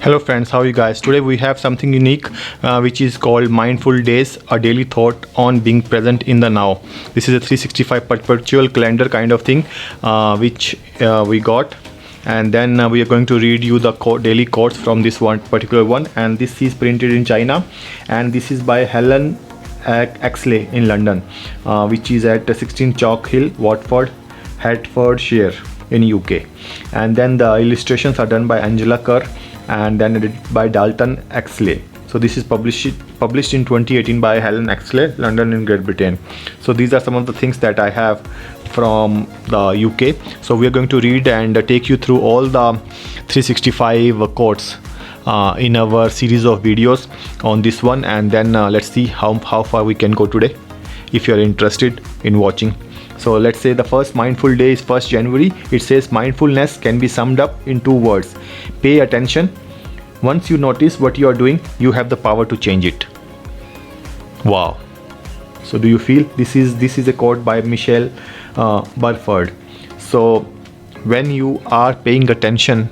Hello friends, how are you guys? Today we have something unique which is called Mindful Days, a daily thought on being present in the now. This is a 365 perpetual calendar kind of thing which we got, and then we are going to read you the daily quotes from this one particular one, and this is printed in China, and this is by Helen Exley in London, which is at 16 Chalk Hill, Watford, Hertfordshire in UK. And then the illustrations are done by Angela Kerr and then edited by Dalton Exley. So this is published in 2018 by Helen Exley, London in Great Britain. So these are some of the things that I have from the UK. So we are going to read and take you through all the 365 quotes in our series of videos on this one, and then let's see how far we can go today if you are interested in watching. So let's say the first mindful day is 1st January. It says mindfulness can be summed up in 2 words: pay attention. Once you notice what you are doing, you have the power to change it. Wow. So do you feel? This is a quote by Michelle Burford. So when you are paying attention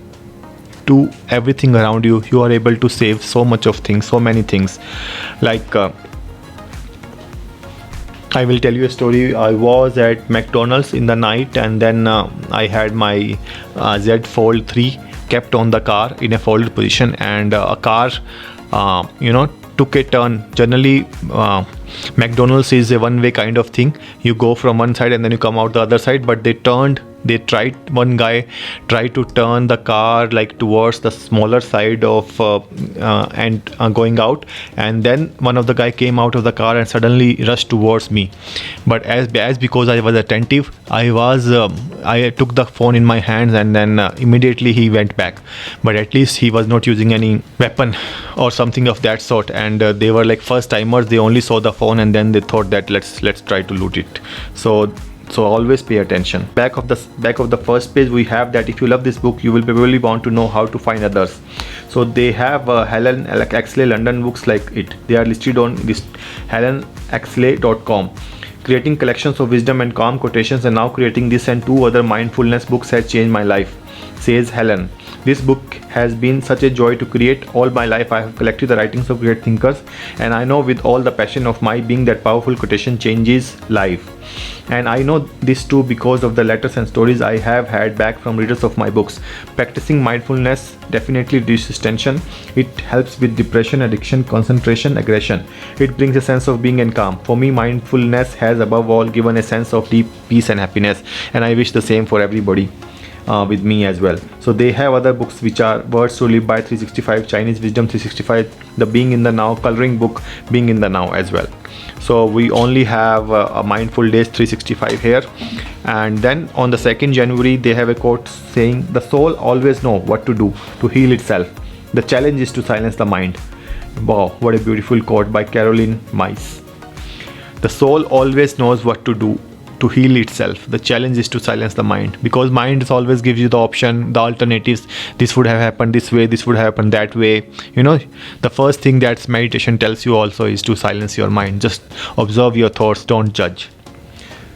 to everything around you, you are able to save so much of things, so many things. Like I will tell you a story. I was at McDonald's in the night, and then I had my Z Fold 3 kept on the car in a folded position, and a car took a turn. Generally McDonald's is a one-way kind of thing. You go from one side and then you come out the other side, but one guy tried to turn the car like towards the smaller side of going out, and then one of the guy came out of the car and suddenly rushed towards me. But as because I was attentive, I took the phone in my hands, and then immediately he went back. But at least he was not using any weapon or something of that sort, and they were like first timers. They only saw the phone and then they thought that let's try to loot it. So always pay attention. Back of the first page we have that if you love this book, you will probably want to know how to find others. So they have Helen Exley London books like it. They are listed on this helenexley.com. Creating collections of wisdom and calm quotations, and now creating this and 2 other mindfulness books has changed my life, says Helen. This book has been such a joy to create. All my life I have collected the writings of great thinkers, and I know with all the passion of my being that powerful quotation changes life. And I know this too because of the letters and stories I have had back from readers of my books. Practicing mindfulness definitely reduces tension. It helps with depression, addiction, concentration, aggression. It brings a sense of being and calm. For me, mindfulness has above all given a sense of deep peace and happiness, and I wish the same for everybody. With me as well. So they have other books which are Words to Live by 365, Chinese Wisdom 365, the Being in the Now, coloring book Being in the Now as well. So we only have a Mindful Days 365 here. And then on the 2nd January they have a quote saying, the soul always know what to do to heal itself. The challenge is to silence the mind. Wow, what a beautiful quote by Caroline Myss. The soul always knows what to do to heal itself. The challenge is to silence the mind, because mind always gives you the option, the alternatives. This would have happened this way, this would have happened that way. The first thing that meditation tells you also is to silence your mind. Just observe your thoughts, don't judge.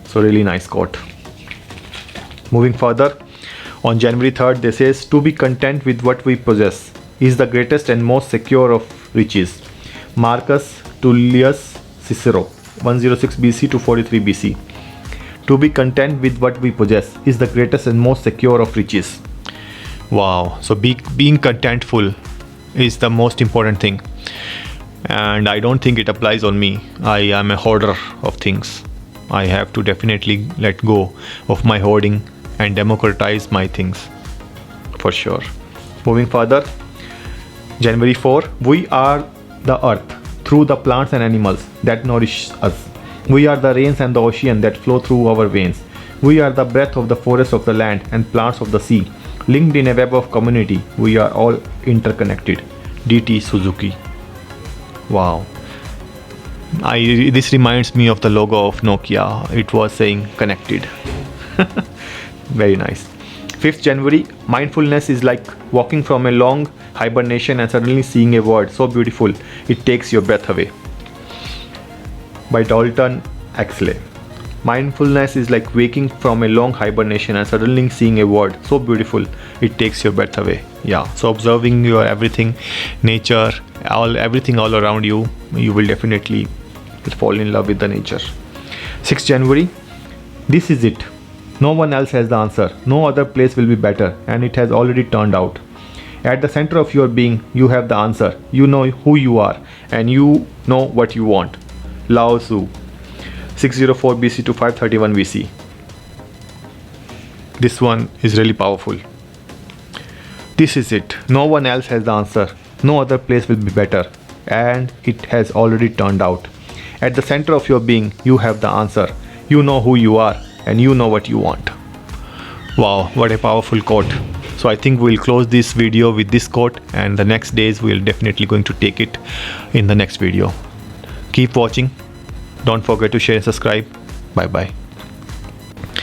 So really nice quote. Moving further, on January 3rd they says, to be content with what we possess is the greatest and most secure of riches. Marcus Tullius Cicero, 106 BC to 43 BC. To be content with what we possess is the greatest and most secure of riches. Wow. So being contentful is the most important thing. And I don't think it applies on me. I am a hoarder of things. I have to definitely let go of my hoarding and democratize my things. For sure. Moving further. January 4. We are the earth through the plants and animals that nourish us. We are the rains and the ocean that flow through our veins. We are the breath of the forest of the land and plants of the sea. Linked in a web of community, we are all interconnected. D.T. Suzuki. Wow. This reminds me of the logo of Nokia. It was saying connected. Very nice. 5th January, mindfulness is like walking from a long hibernation and suddenly seeing a word so beautiful it takes your breath away. By Dalton Exley. Mindfulness is like waking from a long hibernation and suddenly seeing a word so beautiful it takes your breath away. Yeah, so observing your everything, nature, everything all around you, you will definitely fall in love with the nature. 6th January, this is it. No one else has the answer. No other place will be better, and it has already turned out. At the center of your being, you have the answer. You know who you are, and you know what you want. Lao Tzu, 604 BC to 531 BC. This one is really powerful. This is it. No one else has the answer. No other place will be better, and it has already turned out. At the center of your being, you have the answer. You know who you are, and you know what you want. Wow, what a powerful quote. So I think we'll close this video with this quote, and the next days we'll definitely going to take it in the next video. Keep watching. Don't forget to share and subscribe. Bye bye.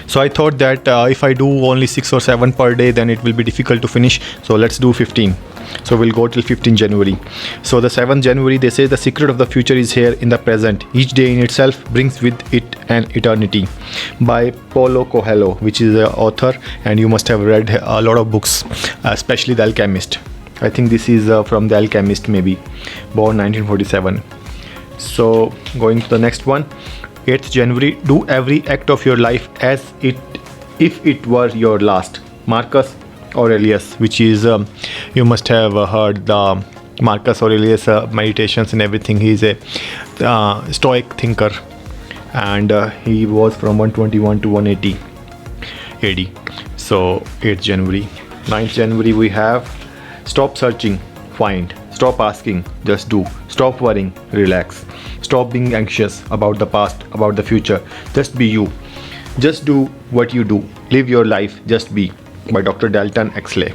So I thought that if I do only 6 or 7 per day, then it will be difficult to finish. So let's do 15. So we'll go till 15 January. So the 7th January, they say the secret of the future is here in the present. Each day in itself brings with it an eternity. By Paulo Coelho, which is the author, and you must have read a lot of books, especially The Alchemist. I think this is from The Alchemist, maybe, born 1947. So going to the next one, 8th January, do every act of your life as if it were your last. Marcus Aurelius, which is you must have heard the Marcus Aurelius meditations and everything. He is a Stoic thinker, and he was from 121 to 180 AD. So 8th January. 9th January, we have stop searching, find. Stop asking, just do. Stop worrying, relax. Stop being anxious about the past, about the future. Just be you. Just do what you do. Live your life, just be. By Dr. Helen Exley.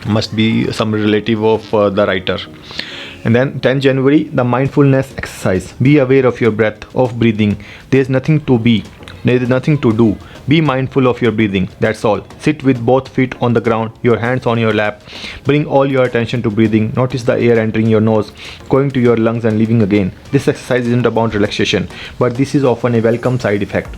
Must be some relative of the writer. And then 10th January, the mindfulness exercise. Be aware of your breath, of breathing. There is nothing to be. There is nothing to do. Be mindful of your breathing. That's all. Sit with both feet on the ground, your hands on your lap. Bring all your attention to breathing. Notice the air entering your nose, going to your lungs and leaving again. This exercise isn't about relaxation, but this is often a welcome side effect.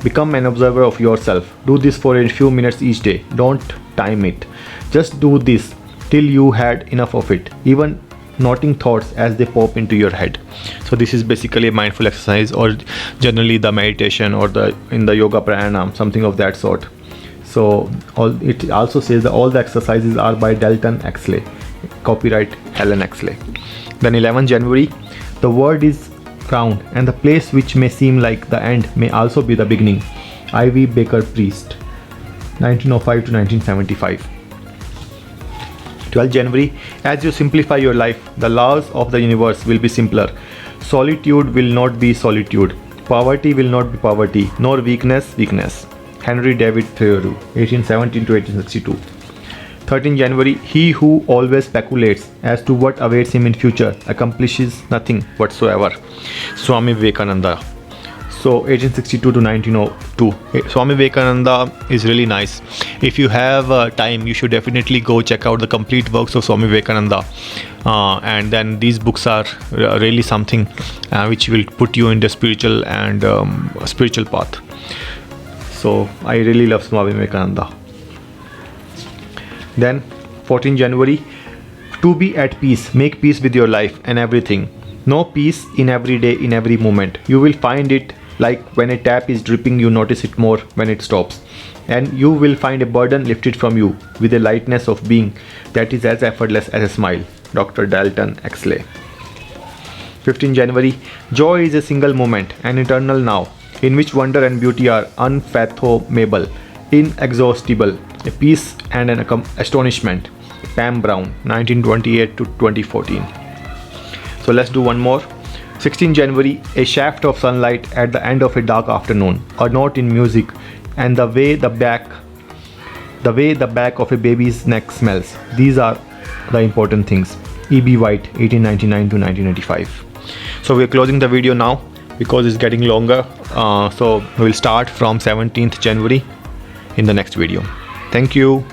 Become an observer of yourself. Do this for a few minutes each day. Don't time it. Just do this till you had enough of it. Even noting thoughts as they pop into your head. So this is basically a mindful exercise, or generally the meditation, or in the yoga pranayama, something of that sort. So it also says that all the exercises are by Helen Exley. Copyright Helen Exley. Then 11th January, the word is round, and the place which may seem like the end may also be the beginning. Ivy Baker Priest, 1905 to 1975. 12th January, as you simplify your life, the laws of the universe will be simpler. Solitude will not be solitude. Poverty will not be poverty, nor weakness, weakness. Henry David Thoreau, 1817 to 1862. 13th January, he who always speculates as to what awaits him in future accomplishes nothing whatsoever. Swami Vivekananda. So 1862 to 1902. Swami Vivekananda is really nice. If you have time, you should definitely go check out the complete works of Swami Vivekananda. And then these books are really something which will put you in the spiritual and spiritual path. So I really love Swami Vivekananda. Then 14th January, to be at peace, make peace with your life and everything. Know peace in every day, in every moment. You will find it like when a tap is dripping, you notice it more when it stops. And you will find a burden lifted from you with a lightness of being that is as effortless as a smile. Dr. Helen Exley. 15th January, joy is a single moment, an eternal now, in which wonder and beauty are unfathomable, inexhaustible, a peace and an astonishment. Pam Brown, 1928 to 2014. So let's do one more. 16th January, a shaft of sunlight at the end of a dark afternoon, a note in music, and the way the back of a baby's neck smells. These are the important things. E.B. White, 1899 to 1985. So we're closing the video now because it's getting longer. So we'll start from 17th January in the next video. Thank you.